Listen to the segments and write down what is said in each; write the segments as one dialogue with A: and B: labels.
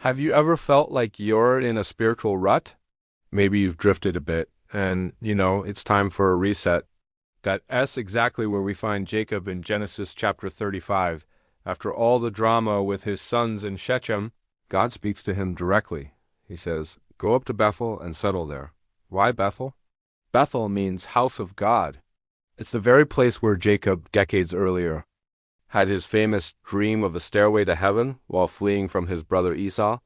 A: Have you ever felt like you're in a spiritual rut? Maybe you've drifted a bit, and, it's time for a reset. That's exactly where we find Jacob in Genesis chapter 35. After all the drama with his sons in Shechem, God speaks to him directly. He says, "Go up to Bethel and settle there." Why Bethel? Bethel means house of God. It's the very place where Jacob, decades earlier, had his famous dream of a stairway to heaven while fleeing from his brother Esau.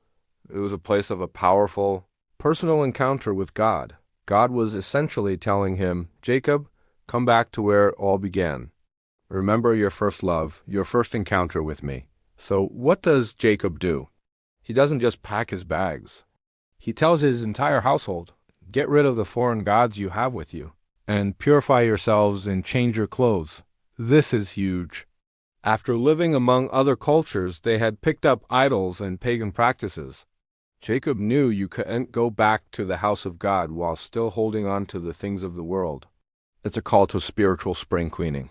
A: It was a place of a powerful, personal encounter with God. God was essentially telling him, "Jacob, come back to where it all began. Remember your first love, your first encounter with me." So what does Jacob do? He doesn't just pack his bags. He tells his entire household, "Get rid of the foreign gods you have with you, and purify yourselves and change your clothes." This is huge. After living among other cultures, they had picked up idols and pagan practices. Jacob knew you couldn't go back to the house of God while still holding on to the things of the world. It's a call to spiritual spring cleaning.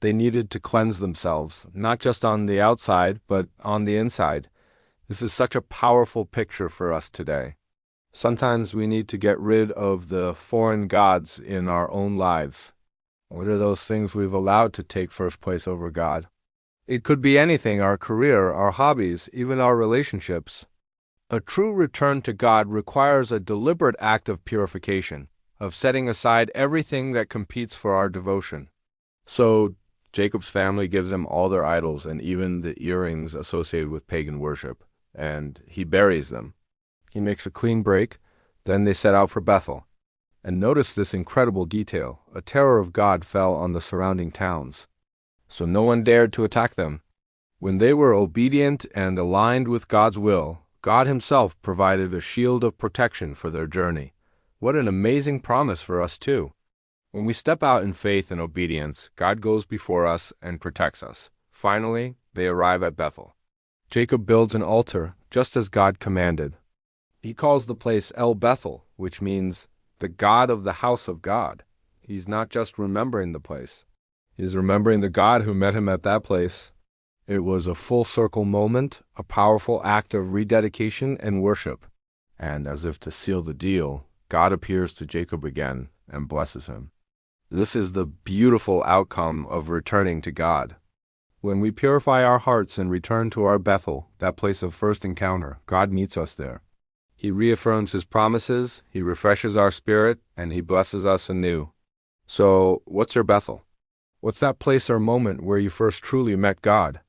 A: They needed to cleanse themselves, not just on the outside, but on the inside. This is such a powerful picture for us today. Sometimes we need to get rid of the foreign gods in our own lives. What are those things we've allowed to take first place over God? It could be anything: our career, our hobbies, even our relationships. A true return to God requires a deliberate act of purification, of setting aside everything that competes for our devotion. So Jacob's family gives him all their idols and even the earrings associated with pagan worship, and he buries them. He makes a clean break. Then they set out for Bethel. And notice this incredible detail: a terror of God fell on the surrounding towns, so no one dared to attack them. When they were obedient and aligned with God's will, God himself provided a shield of protection for their journey. What an amazing promise for us too. When we step out in faith and obedience, God goes before us and protects us. Finally, they arrive at Bethel. Jacob builds an altar, just as God commanded. He calls the place El Bethel, which means the God of the house of God. He's not just remembering the place. He's remembering the God who met him at that place. It was a full circle moment, a powerful act of rededication and worship. And as if to seal the deal, God appears to Jacob again and blesses him. This is the beautiful outcome of returning to God. When we purify our hearts and return to our Bethel, that place of first encounter, God meets us there. He reaffirms his promises, he refreshes our spirit, and he blesses us anew. So, what's your Bethel? What's that place or moment where you first truly met God?